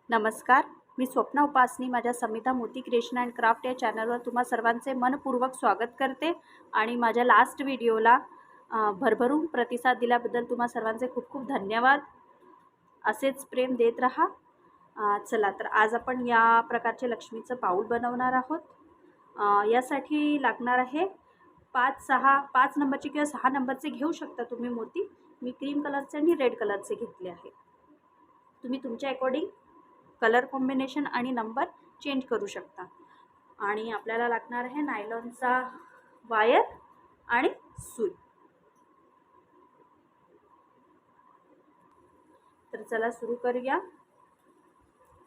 नमस्कार, मी स्वप्ना उपासनी माझ्या समिता मोती क्रिएशन अँड क्राफ्ट या चॅनलवर तुम्हा सर्वांचे मनपूर्वक स्वागत करते आणि माझ्या लास्ट व्हिडिओला भरभरून प्रतिसाद दिल्याबद्दल तुम्हा सर्वांचे खूप खूप धन्यवाद. असेच प्रेम देत राहा. चला तर आज आपण या प्रकारचे लक्ष्मीचं पाऊल बनवणार आहोत. यासाठी लागणार आहे 5 नंबरचे किंवा 6 नंबरचे घेऊ शकता तुम्ही मोती. मी क्रीम कलरचे आणि रेड कलरचे घेतले आहे. तुम्ही तुमच्या अकॉर्डिंग कलर कॉम्बिनेशन आणि नंबर चेंज करू शकता. आणि आपल्याला लागणार आहे नायलॉनचा वायर आणि सुई. तर चला सुरू करूया.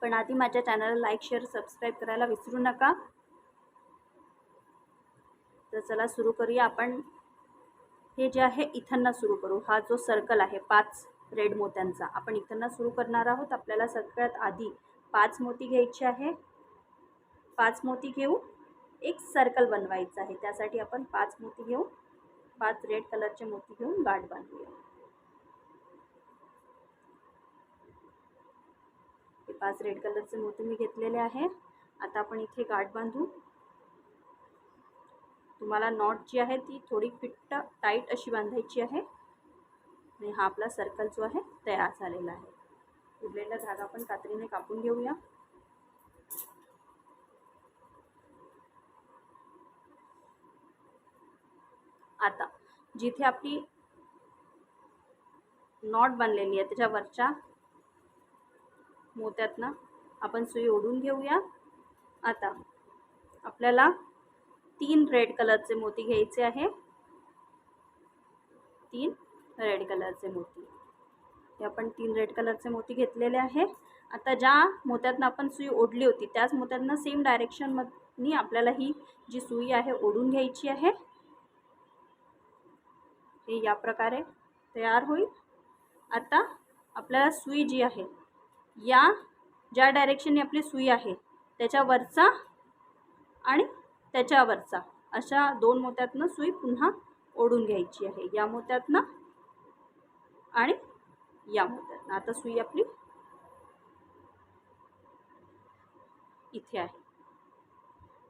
पण आधी माझ्या चॅनलला लाईक शेअर सबस्क्राईब करायला विसरू नका. तर चला सुरू करूया. आपण हे जे आहे इथंना सुरू करू. हा जो सर्कल आहे 5 रेड मोत्यांचा आपण इथंना सुरू करणार आहोत. आपल्याला सगळ्यात आधी 5 मोती घ्यायचे आहे. 5 मोती घेऊन एक सर्कल बनवायचं आहे. त्यासाठी आपण 5 मोती घेऊन 5 रेड कलरचे मोती घेऊन गाठ बांधूया. हे 5 रेड कलरचे मोती मी घेतलेले आहे. आता आपण इथे गाठ बांधू. तुम्हाला नॉट जी आहे ती थोडी फिट्ट टाईट अशी बांधायची आहे. आणि हा आपला सर्कल जो आहे तयार झालेला आहे. उरलेला धागा आपण कात्रीने कापून घेऊया. आता जिथे आपली नॉट बनलेली आहे त्याच्या वरच्या मोत्यातनं आपण सुई ओढून घेऊया. आता आपल्याला 3 रेड कलरचे मोती घ्यायचे आहे. 3 रेड कलरचे मोती. हे आपण 3 रेड कलरचे मोती घेतलेले आहे. आता ज्या मोत्यातनं आपण सुई ओढली होती त्याच मोत्यातनं सेम डायरेक्शनमध्ये आपल्याला ही जी सुई आहे ओढून घ्यायची आहे. हे या प्रकारे तयार होईल. आता आपल्याला सुई जी आहे या ज्या डायरेक्शनने आपली सुई आहे त्याच्यावरचा आणि त्याच्यावरचा अशा 2 मोत्यातनं सुई पुन्हा ओढून घ्यायची आहे. या मोत्यातनं आणि या मोत्यातनं. आता सुई आपली इथे आहे.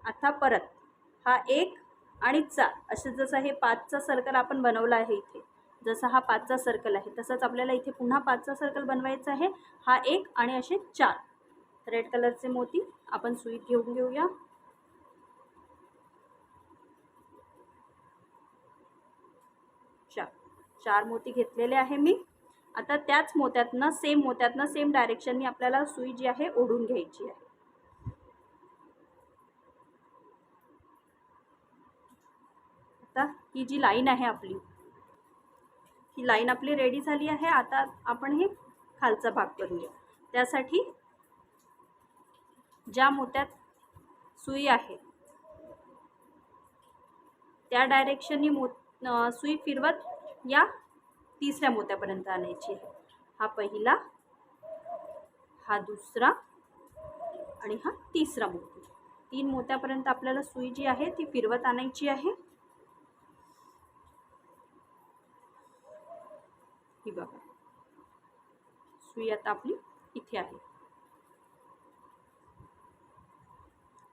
आता परत हा 1 आणि 4 असं जसं हे 5चा सर्कल आपण बनवला आहे इथे, जसा हा 5चा सर्कल आहे तसंच आपल्याला इथे पुन्हा 5चा सर्कल बनवायचा आहे. हा 1 आणि असे 4 रेड कलरचे मोती आपण सुईत घेऊन घेऊया. चार मोती घेतलेले आहे मी. आता त्याच मोत्यातनं सेम डायरेक्शननी आपल्याला सुई जी आहे ओढून घ्यायची आहे. आता ही जी लाईन आहे आपली, ही लाईन आपली रेडी झाली आहे. आता आपण हे खालचा भाग करूया. त्यासाठी ज्या मोत्यात सुई आहे त्या डायरेक्शननी सुई फिरवत या 3ऱ्या मोत्यापर्यंत आणायची आहे. हा पहिला, हा दुसरा आणि हा 3रा मोती. 3 मोत्यापर्यंत आपल्याला सुई जी आहे ती फिरवत आणायची आहे. ही बघा सुई आता आपली इथे आहे.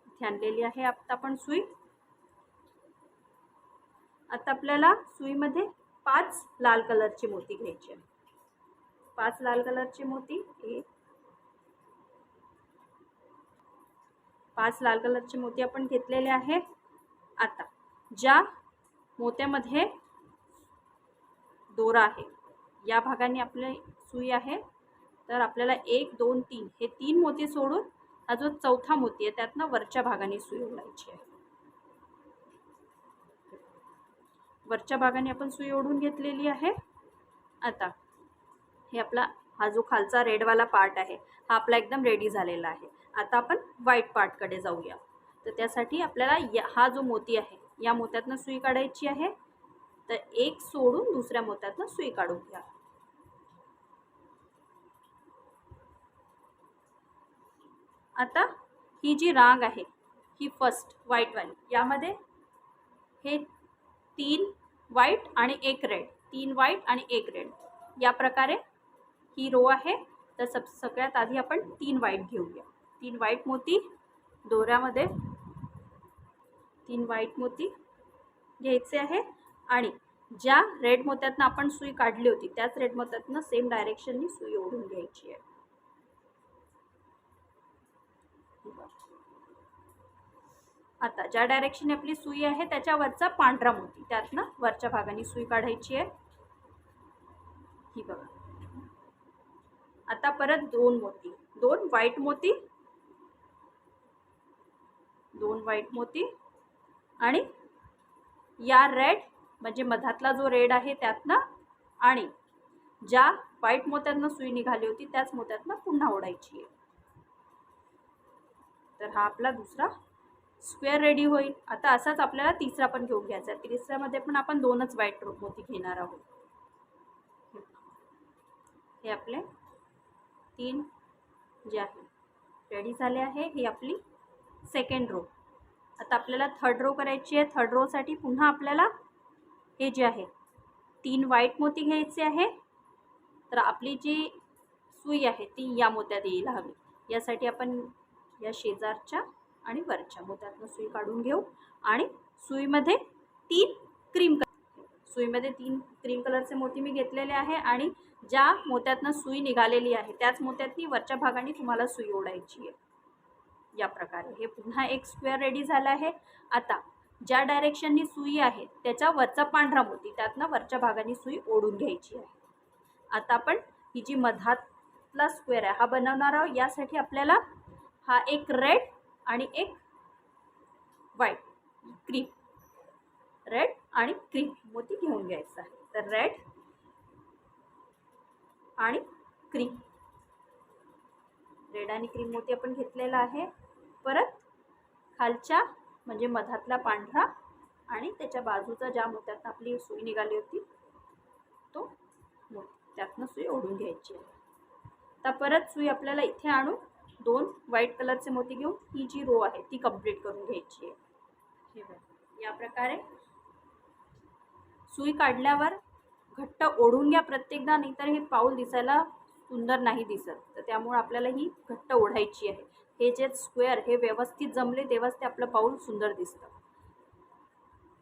इथे आणलेली आहे आता आपण सुई. आता आपल्याला सुईमध्ये 5 लाल कलरचे मोती घ्यायचे आहेत. 5 लाल कलरचे मोती. 5 लाल कलरचे मोती आपण घेतलेले आहे. आता ज्या मोत्यामध्ये दोरा आहे या भागाने आपली सुई आहे, तर आपल्याला 1 2 3 हे 3 मोती सोडून हा जो 4था मोती आहे त्यातनं वरच्या भागाने सुई ओढायची आहे. वरच्या भागाने आपण सुई ओढून घेतलेली आहे. आता हे आपला हा जो खालचा रेडवाला पार्ट आहे हा आपला एकदम रेडी झालेला आहे. आता आपण व्हाईट पार्टकडे जाऊया. तर त्यासाठी आपल्याला हा जो मोती आहे या मोत्यातनं सुई काढायची आहे. तर 1 सोडून दुसऱ्या मोत्यातनं सुई काढून घ्या. आता ही जी रांग आहे ही फर्स्ट व्हाईटवाली, यामध्ये हे 3 व्हाईट आणि 1 रेड, 3 व्हाईट आणि 1 रेड या प्रकारे ही रो आहे. तर सगळ्यात आधी आपण 3 व्हाईट घेऊया. 3 व्हाईट मोती दोऱ्यामध्ये 3 व्हाईट मोती घ्यायचे आहे आणि ज्या रेड मोत्यातनं आपण सुई काढली होती त्याच रेड मोत्यातनं सेम डायरेक्शननी सुई ओढून घ्यायची आहे. आता ज्या डायरेक्शनने आपली सुई आहे त्याच्यावरचा पांढरा मोती त्यातनं वरच्या भागाने सुई काढायची आहे. ही बघा. आता परत 2 मोती, 2 व्हाईट मोती, 2 व्हाईट मोती आणि या रेड म्हणजे मधातला जो रेड आहे त्यातनं आणि ज्या व्हाईट मोत्यातनं सुई निघाली होती त्याच मोत्यातनं पुन्हा ओढायची आहे. तर हा आपला दुसरा स्क्वेअर रेडी होईल. आता असाच आपल्याला तिसरा पण घेऊन घ्यायचा आहे. तिसऱ्यामध्ये पण आपण 2च व्हाईट मोती घेणार आहोत. हे आपले 3 जे आहे रेडी झाले आहे. ही आपली सेकंड रो. आता आपल्याला थर्ड रो करायची आहे. थर्ड रोसाठी पुन्हा आपल्याला हे जे आहे 3 व्हाईट मोती घ्यायचे आहे. तर आपली जी सुई आहे ती या मोत्यात यायला हवी. यासाठी आपण या शेजारच्या आणि वरच्या मोत्यातनं सुई काढून घेऊ आणि सुईमध्ये 3 क्रीम कलरचे मोती मी घेतलेले आहे आणि ज्या मोत्यातनं सुई निघालेली आहे त्याच मोत्यातनी वरच्या भागाने तुम्हाला सुई ओढायची आहे. या प्रकारे हे पुन्हा एक स्क्वेअर रेडी झाला आहे. आता ज्या डायरेक्शननी सुई आहे त्याच्या वरचा पांढरा मोती त्यातनं वरच्या भागाने सुई ओढून घ्यायची आहे. आता आपण ही जी मधातला स्क्वेअर आहे हा बनवणार आहोत. यासाठी आपल्याला हा एक रेड आणि एक व्हाईट क्रीम, रेड आणि क्रीम मोती घेऊन घ्यायचा आहे. तर रेड आणि क्रीम, रेड आणि क्रीम मोती आपण घेतलेला आहे. परत खालच्या म्हणजे मधातला पांढरा आणि त्याच्या बाजूचा ज्या मोत्यातनं आपली सुई निघाली होती तो मोती त्यातनं सुई ओढून घ्यायची आहे. आता परत सुई आपल्याला इथे आणून 2 व्हाईट कलरचे मोती घेऊन ही जी रो आहे ती कंप्लीट करून घ्यायची आहे. हे बघा. या प्रकारे सुई काढल्यावर घट्ट ओढून घ्या प्रत्येकदा, नाहीतर हे पाऊल दिसायला सुंदर नाही दिसत. तर त्यामुळे आपल्याला ही घट्ट ओढायची आहे. हे जे स्क्वेअर हे व्यवस्थित जमले तेव्हाच ते आपलं पाऊल सुंदर दिसतं.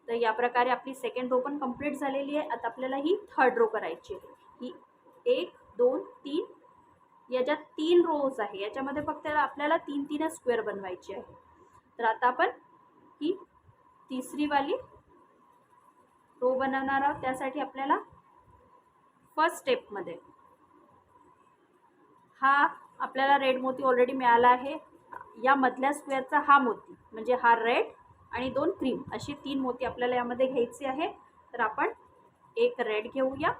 तर या प्रकारे आपली सेकंड रो पण कंप्लीट झालेली आहे. आता आपल्याला ही थर्ड रो करायची आहे. ही 1 2 3 याच्यात 3 रोज आहे. याच्यामध्ये फक्त आपल्याला 3 स्क्वेअर बनवायचे आहे. तर आता आपण ही तिसरी वाली रो बनवणार आहोत. त्यासाठी आपल्याला फर्स्ट स्टेपमध्ये हा आपल्याला रेड मोती ऑलरेडी मिळाला आहे. या मधल्या स्क्वेअरचा हा मोती म्हणजे हा रेड आणि 2 क्रीम अशी 3 मोती आपल्याला यामध्ये घ्यायचे आहे. तर आपण एक रेड घेऊया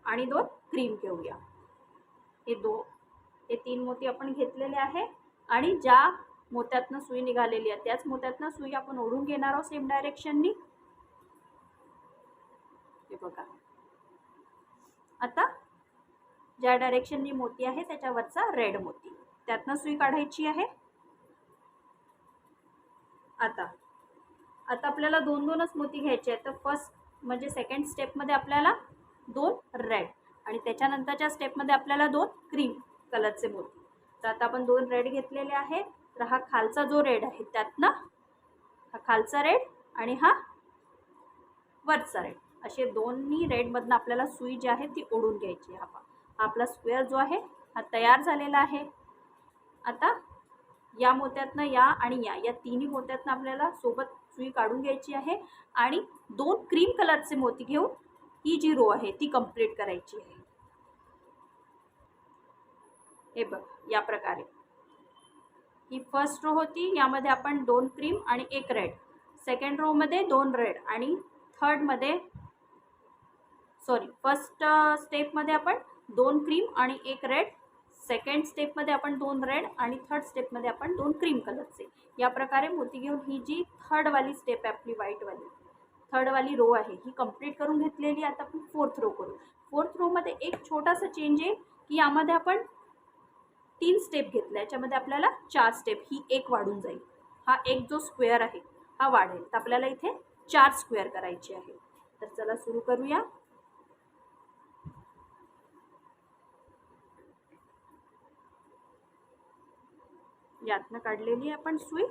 आणि 2 क्रीम घेऊया. हे 3 मोती आपण घेतलेले आहे आणि ज्या मोत्यातनं सुई निघालेली आहे त्याच मोत्यातनं सुई आपण ओढून घेणार आहोत सेम डायरेक्शननी. हे बघा. आता ज्या डायरेक्शननी मोती आहे त्याच्यावरचा रेड मोती त्यातनं सुई काढायची आहे. आता आपल्याला 2च मोती घ्यायचे आहेत. तर फर्स्ट म्हणजे सेकंड स्टेपमध्ये आपल्याला 2 रेड आणि त्याच्यानंतरच्या स्टेपमध्ये आपल्याला 2 क्रीम कलरचे मोती. तर आता आपण 2 रेड घेतलेले आहे. तर हा खालचा जो रेड आहे त्यातनं हा खालचा रेड आणि हा वरचा रेड असे दोन्ही रेडमधनं आपल्याला सुई जी आहे ती ओढून घ्यायची. हा आपला स्क्वेअर जो आहे हा तयार झालेला आहे. आता या मोत्यातनं या तिन्ही मोत्यातनं आपल्याला सोबत सुई काढून घ्यायची आहे आणि 2 क्रीम कलरचे मोती घेऊन ही जी रो आहे ती कंप्लीट करायची आहे. हे बघ. या प्रकारे ही फर्स्ट रो होती. यामध्ये आपण 2 क्रीम आणि 1 रेड, सेकंड रोमध्ये 2 रेड आणि फर्स्ट स्टेपमध्ये आपण 2 क्रीम आणि 1 रेड, सेकंड स्टेपमध्ये आपण 2 रेड आणि थर्ड स्टेपमध्ये आपण 2 क्रीम कलरचे. या प्रकारे मोती घेऊन ही जी थर्डवाली स्टेप आहे आपली व्हाईटवाली थर्डवाली रो आहे ही कंप्लीट करून घेतलेली. आता आपण फोर्थ रो करू. फोर्थ रोमध्ये एक छोटासा चेंज आहे की यामध्ये आपण 3 स्टेप घेतल्या, याच्यामध्ये आपल्याला 4 स्टेप, ही एक वाढून जाईल. हा एक जो स्क्वेअर आहे हा वाढेल. तर आपल्याला इथे 4 स्क्वेअर करायचे आहे. तर चला सुरू करूया. यातनं काढलेली आहे आपण सुई.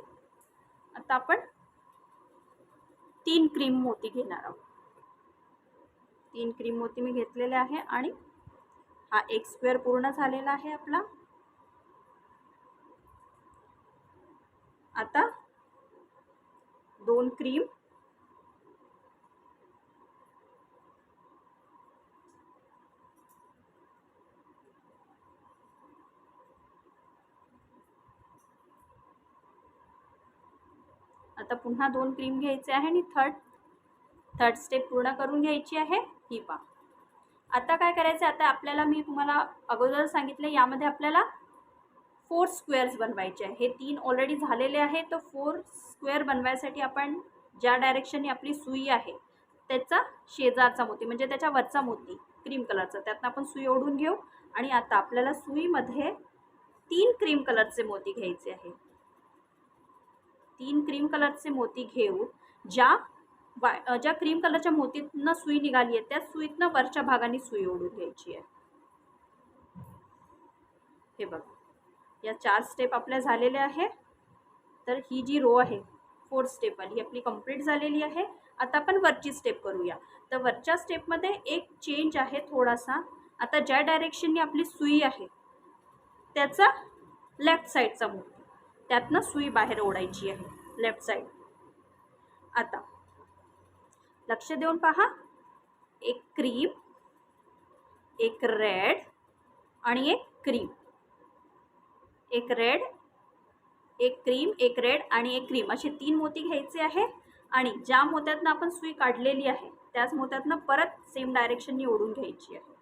आता आपण 3 क्रीम मोती घेणार आहोत. 3 क्रीम मोती मी घेतलेले आहे आणि हा एक स्क्वेअर पूर्ण झालेला आहे आपला. आता 2 क्रीम, आता पुन्हा 2 क्रीम घ्यायचे आहे आणि थर्ड स्टेप पूर्ण करून घ्यायची आहे. ही पहा. आता काय करायचं, आता आपल्याला मी तुम्हाला अगोदर सांगितले यामध्ये आपल्याला 4 स्क्वेअर्स बनवायचे आहे. हे 3 ऑलरेडी झालेले आहे. तर 4 स्क्वेअर बनवायसाठी आपण ज्या डायरेक्शनने आपली सुई आहे त्याचा शेजारचा मोती म्हणजे त्याच्या वरचा मोती क्रीम कलरचा त्यातनं आपण सुई ओढून घेऊ. आणि आता आपल्याला सुईमध्ये 3 क्रीम कलरचे मोती घ्यायचे आहे. 3 क्रीम कलरचे मोती घेऊ. ज्या क्रीम कलरच्या मोतीतनं सुई निघाली आहे त्या सुईतनं वरच्या भागाने सुई ओढून घ्यायची आहे. हे बघा, या 4 स्टेप आपल्या झालेल्या आहे. तर ही जी रो आहे 4 स्टेपवाली आपली कंप्लीट झालेली आहे. आता आपण वरची स्टेप करूया. तर वरच्या स्टेपमध्ये एक चेंज आहे थोडासा. आता ज्या डायरेक्शनने आपली सुई आहे त्याचा लेफ्ट साईडचा मोती त्यातनं सुई बाहेर ओढायची आहे, लेफ्ट साईड. आता लक्ष देऊन पहा, एक क्रीम, एक रेड आणि एक क्रीम, एक रेड, एक क्रीम, एक रेड आणि एक क्रीम असे 3 मोती घ्यायचे आहे. आणि ज्या मोत्यातनं आपण सुई काढलेली आहे त्याच मोत्यातनं परत सेम डायरेक्शननी ओढून घ्यायची आहे.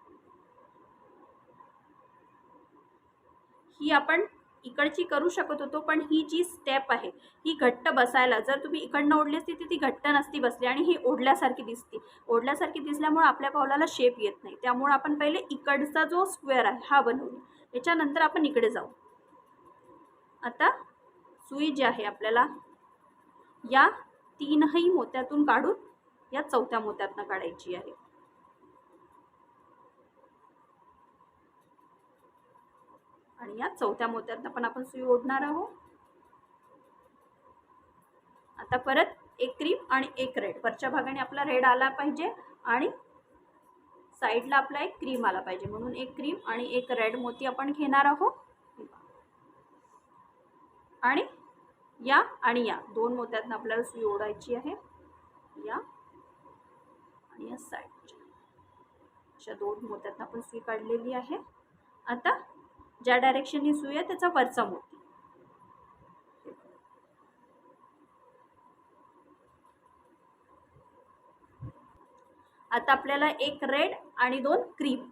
ही आपण इकडची करू शकत होतो, पण ही जी स्टेप आहे ही घट्ट बसायला, जर तुम्ही इकडनं ओढली असती ती घट्ट नसती बसली आणि ही ओढल्यासारखी दिसते. ओढल्यासारखी दिसल्यामुळे आपल्या पावलाला शेप येत नाही. त्यामुळे आपण पहिले इकडचा जो स्क्वेअर आहे हा बनवू, याच्यानंतर आपण इकडे जाऊ. आता सुई जी आहे आपल्याला या 3ही मोत्यातून काढून या 4थ्या मोत्यातनं काढायची आहे. आणि या 4थ्या मोत्यातनं पण आपण सुई ओढणार आहोत. आता परत एक क्रीम आणि एक रेड, वरच्या भागाने आपला रेड आला पाहिजे आणि साईडला आपला एक क्रीम आला पाहिजे, म्हणून एक क्रीम आणि एक रेड मोती आपण घेणार आहोत. आणि या आणि या 2 मोत्यातनं आपल्याला सुई ओढायची आहे. या आणि या साईडच्या अशा 2 मोत्यातनं आपण सुई काढलेली आहे. आता ज्या डायरेक्शननी सुई आहे त्याचा वरचा मोती. आता आपल्याला एक रेड आणि 2 क्रीम,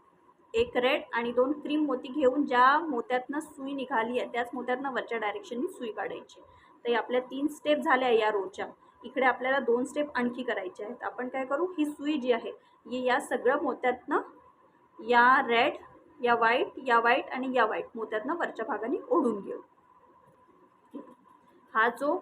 एक रेड आणि 2 क्रीम मोती घेऊन ज्या मोत्यातनं सुई निघाली आहे त्याच मोत्यातनं वरच्या डायरेक्शननी सुई काढायची. तर आपल्या 3 स्टेप झाल्या या रोच्या. इकडे आपल्याला 2 स्टेप आणखी करायचे आहेत. आपण काय करू, ही सुई जी आहे ही या सगळ्या मोत्यातनं या रेड, या व्हाईट आणि या व्हाईट मोत्यातनं वरच्या भागाने ओढून घेऊ. हा जो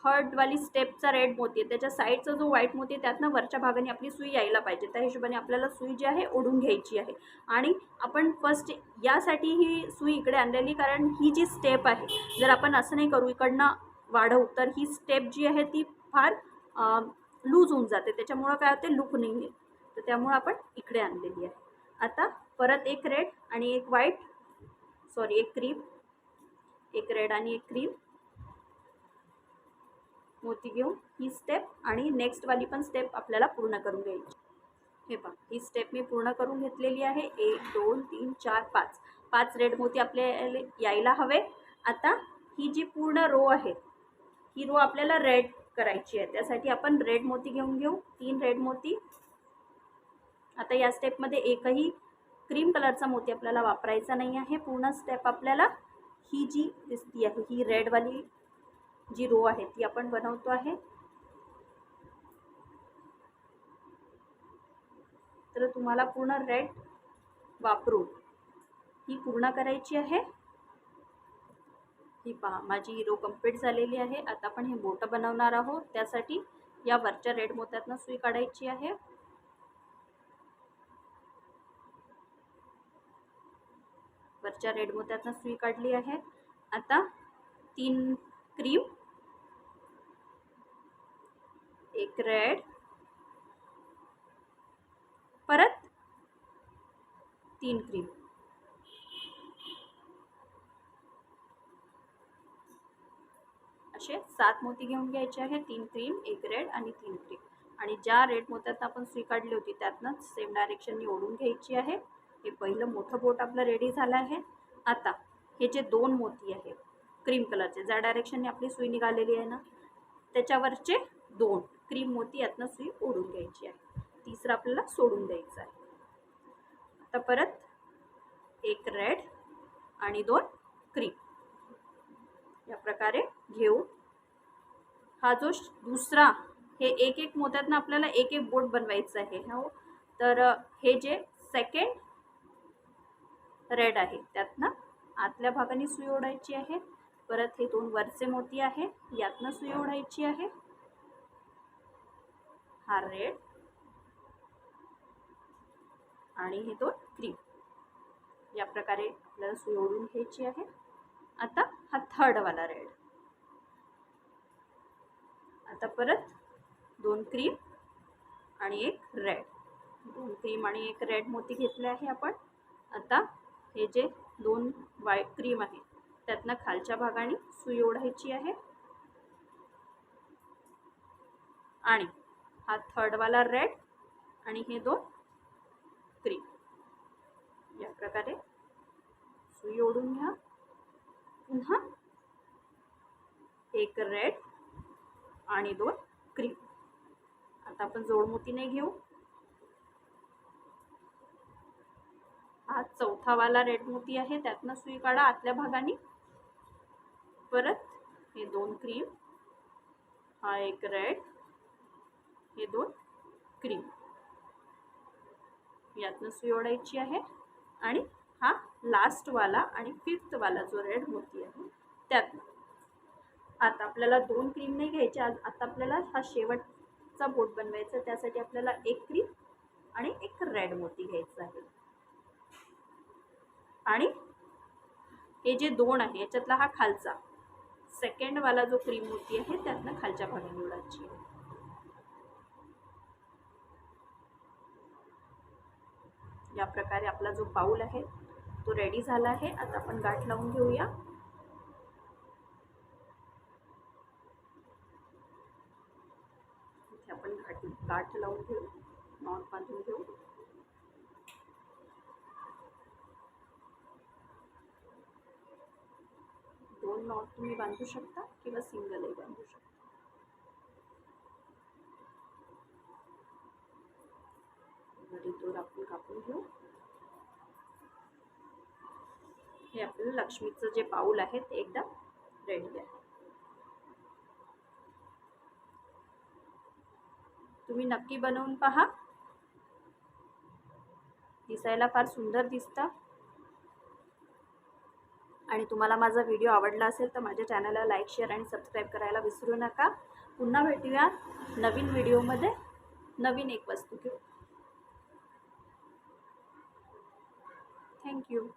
थर्डवाली स्टेपचा रेड मोती आहे त्याच्या साईडचा जो व्हाईट मोती आहे त्यातनं वरच्या भागाने आपली सुई यायला पाहिजे. त्या हिशोबाने आपल्याला सुई जी आहे ओढून घ्यायची आहे. आणि आपण फर्स्ट यासाठी ही सुई इकडे आणलेली, कारण ही जी स्टेप आहे जर आपण असं नाही करू इकडनं वाढवू तर ही स्टेप जी आहे ती फार लूज होऊन जाते, त्याच्यामुळं काय होते लुक नाही आहे. तर त्यामुळं आपण इकडे आणलेली आहे. आता परत एक रेड आणि एक व्हाईट, एक क्रीम, एक रेड आणि एक क्रीम मोती घेऊन ही स्टेप आणि नेक्स्टवाली पण स्टेप आपल्याला पूर्ण करून घ्यायची. हे पहा, ही स्टेप मी पूर्ण करून घेतलेली आहे. 1 2 3 4 5 5 रेड मोती आपल्याला यायला हवे. आता ही जी पूर्ण रो आहे ही रो आपल्याला रेड करायची आहे, त्यासाठी आपण रेड मोती घेऊन घेऊ. 3 रेड मोती. आता या स्टेपमध्ये एकही क्रीम कलरचा मोती आपल्याला वापरायचा नाही आहे. पूर्ण स्टेप आपल्याला ही जी दिसती आहे ही रेडवाली जी रो आहे ती आपण बनवतो आहे. तर तुम्हाला पूर्ण रेड वापरून ही पूर्ण करायची आहे. ही पहा, माझी ही रो कंप्लीट झालेली आहे. आता आपण हे बोटं बनवणार आहोत. त्यासाठी या वरच्या रेड मोत्यातनं सुई काढायची आहे. वरच्या रेड मोत्यातनं सुई काढली आहे. आता 3 क्रीम, एक रेड, परत 3 क्रीम, असे 7 मोती घेऊन घ्यायचे आहे. 3 क्रीम, एक रेड आणि 3 क्रीम. आणि ज्या रेड मोत्यात आपण सुई काढली होती त्यातनंच सेम डायरेक्शननी ओढून घ्यायची आहे. हे पहिलं मोठं बोट आपलं रेडी झालं आहे. आता हे जे 2 मोती आहेत क्रीम कलरचे, ज्या डायरेक्शनने आपली सुई निघालेली आहे ना त्याच्यावरचे 2 क्रीम मोती यातनं सुई ओढून घ्यायची आहे. तिसरं आपल्याला सोडून द्यायचं आहे. आता परत एक रेड आणि 2 क्रीम या प्रकारे घेऊ. हा जो दुसरा हे एक एक मोत्यातनं आपल्याला एक एक बोट बनवायचं आहे. हो, तर हे जे सेकंड रेड आहे त्यातनं आतल्या भागाने सुई ओढायची आहे. परत हे 2 वरचे मोती आहे यातनं सुई ओढायची आहे. हा रेड आणि हे 2 क्रीम या प्रकारे आपल्याला सुई ओढून घ्यायची आहे. आता हा थर्ड वाला रेड. आता परत 2 क्रीम आणि एक रेड, 2 क्रीम आणि एक रेड मोती घेतले आहे आपण. आता हे जे 2 व्हाईट क्रीम आहे त्यातनं खालच्या भागाने सुई ओढायची आहे. आणि हा थर्ड वाला रेड आणि हे 2 क्रीम या प्रकारे सुई ओढून घ्या. पुन्हा एक रेड आणि 2 क्रीम. आता आपण जोडमोती नाही घेऊ. हा चौथा वाला रेड मोती आहे त्यातनं सुई काढा आतल्या भागाने. परत हे 2 क्रीम, हा एक रेड, हे 2 क्रीम यातनं सुई ओढायची आहे. आणि हा लास्ट वाला आणि फिफ्थ वाला जो रेड मोती आहे त्यातनं. आता आपल्याला 2 क्रीम नाही घ्यायचे. आता आपल्याला हा शेवटचा बोट बनवायचा. त्यासाठी आपल्याला एक क्रीम आणि एक रेड मोती घ्यायचा आहे. आणि हे जे 2 आहे याच्यातला हा खालचा सेकंड वाला जो क्रीम मोती आहे त्यातनं खालच्या भागाने ओढायची आहे. या प्रकारे आपला जो बाउल आहे तो रेडी झाला आहे. आता आपण गाठ लावून घेऊया. इथे आपण गाठ लावून घेऊ, नॉट बांधून घेऊ. दोन नॉट तुम्ही बांधू शकता किंवा सिंगलही बांधू शकता. दोर आपण कापून घेऊ. हे आपलं लक्ष्मीचं जे बाउल आहे ते एकदम रेडी आहे. तुम्ही नक्की बनवून पहा. दिसायला फार सुंदर दिसतं. आणि तुम्हाला माझा व्हिडिओ आवडला असेल तर माझ्या चॅनलला लाईक, शेअर आणि सबस्क्राईब करायला विसरू नका. पुन्हा भेटूया नवीन व्हिडिओमध्ये नवीन एक वस्तू घेऊन. थँक्यू.